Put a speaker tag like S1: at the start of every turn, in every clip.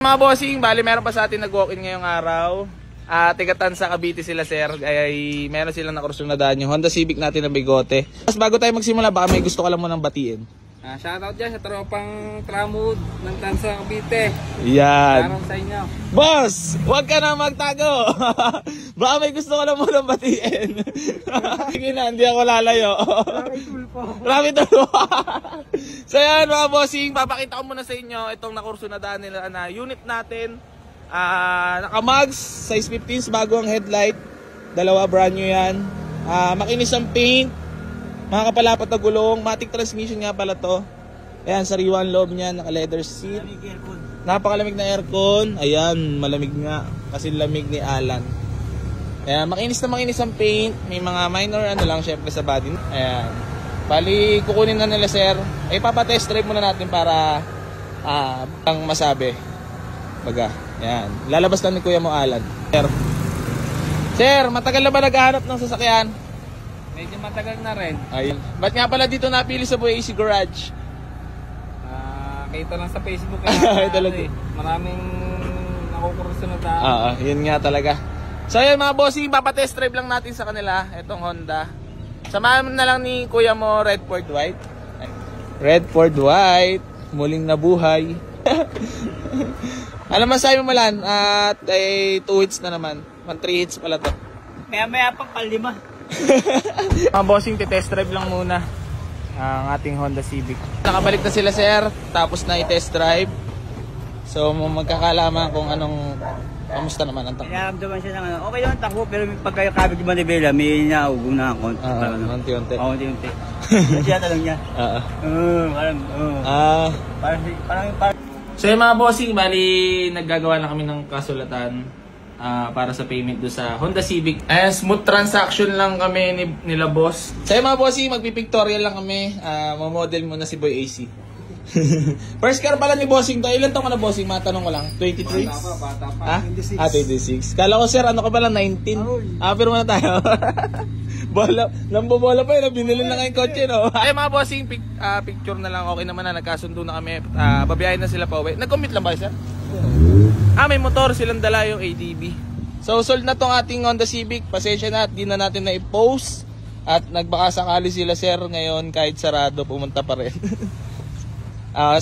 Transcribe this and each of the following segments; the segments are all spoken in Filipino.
S1: Mga bossing, bali meron pa sa atin nag-walk-in ngayong araw. Tigatan sa Cavite sila sir, ay meron silang nakursunadaan yung Honda Civic natin na bigote. Mas bago tayo magsimula, baka may gusto ka lang mo nang batiin.
S2: Shoutout dyan sa tropang Tramwood ng Tansa Cavite.
S1: Yan.
S2: Shoutout sa inyo.
S1: Boss, huwag ka na magtago. Baka may gusto ka lang mo nang batiin. Sige na, hindi ako lalayo. Marami tulpo. So yan mga bossing, papakita ko muna sa inyo itong nakursunadaan nila na unit natin. Naka-mags, size 15, bago ang headlight. Dalawa brand new yan. Makinis ang paint. Mga kapalapat na gulong, matic transmission nga pala to. Ayan, sariwan loob niya, naka leather seat. Napakalamig na aircon. Ayan, malamig nga kasi lamig ni Alan. Ayan, makinis ang paint. May mga minor ano lang syempre sa body. Ayan. Bali, kukunin na nila sir. Ay papatest drive muna natin para ang masabi. Baga, ayan. Lalabas lang ni kuya mo Alan. Sir, matagal na ba naghahanap ng sasakyan?
S2: Medyo matagal na rin.
S1: Ayun. Ba't nga pala dito napili sa Boy AC Garage?
S2: Kita lang sa Facebook. Maraming nakukursunadaan.
S1: Yun nga talaga. So yun mga bossing, papatest drive lang natin sa kanila. Itong Honda. Samahan na lang ni kuya mo Red Ford White. Red Ford White. Muling nabuhay. Alam mo sa'yo malan. At 2 hits na naman. 3 hits pala to.
S2: Maya pang palima.
S1: Mga bossing, test drive lang muna ang ating Honda Civic. Nakabalik na sila sir, tapos na i-test drive. So magkakalaman kung anong, kamusta naman ang takbo.
S2: Inaramdaman siya ng ano, okay yung takbo, pero pagka kabig yung manibela, may naugong na ako.
S1: Unti-unti.
S2: Unti-unti. Siya talong niya. Parang.
S1: So yung mga bossing, bali naggagawa na kami ng kasulatan para sa payment do sa Honda Civic. Smooth transaction lang kami nila boss. So yung mga bossing, magpipictorial lang kami. Mamodel muna si Boy AC. First car pala ni bossing to. Ilan taon ka na bossing? Matanong ko lang. 23?
S2: Bata pa.
S1: 26. Kala ko sir, ano ka pala? 19? Pero muna tayo. Lambo-bola pa yun. Binili na ngayong kotse, no? Ay mga bossing, picture na lang. Okay naman na. Nagkasundo na kami. Babiyahin na sila pa uwi. Nag-commit lang ba sir? May motor silang dala yung ADB. So sold na tong ating Honda Civic. Pasensya na at di na natin na i-post. At nagbaka sakali sila sir ngayon kahit sarado pumunta pa rin.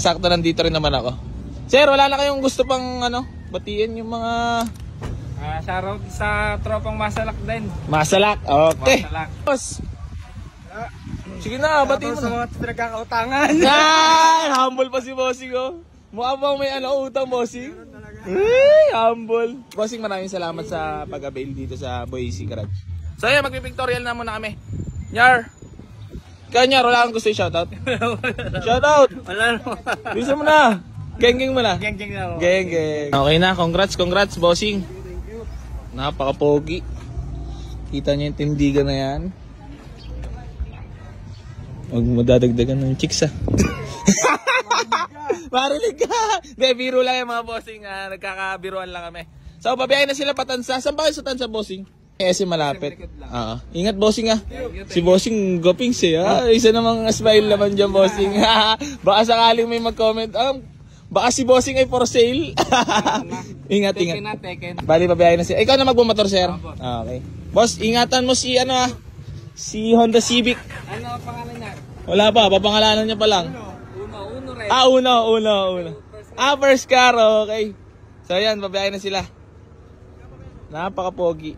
S1: Sakto nandito rin naman ako. Sir, wala na kayong gusto pang batiin yung mga
S2: Shoutout sa tropang Masalak din.
S1: Masalak? Okay.
S2: Masalak.
S1: Boss. Sige na, batiin mo
S2: sa mga pinagkakautangan.
S1: Humble pa si bossing oh. Mukha bang may utang bossing? Humble. Bossing, maraming salamat sa pag-avail dito sa Boy AC Garage. So ayan, magpipictorial na muna kami. Nyar! Nyar, wala kang gusto yung shoutout? Shoutout!
S2: Wala naman.
S1: Bisa mo na. Geng-geng mo na.
S2: Geng-geng na ako.
S1: Geng-geng. Okay na, congrats bossing. Napaka-pogi. Kita niyo yung tindigan na yan. Huwag mo dadagdagan ng chicks Marinig ka! De, biro lang yung mga bossing. Nagkakabiruan lang kami. So, babiyahin na sila patansa. Saan ba kayo sa Tansa bossing? Kasi malapit. Ingat bossing Si bossing goping siya. Isa namang smile naman dyan bossing. Baka sakaling may mag-comment. Baka si bossing ay for sale. Ingat. Bali, babiyahin na siya. Ikaw na magbumotor sir. Okay. Boss, ingatan mo si si Honda Civic.
S2: Ano ang pangalan niya?
S1: Wala pa, papangalanan niya pa lang. Uno. First car, okay. So yan, babiyahin na sila. Napaka-pogi.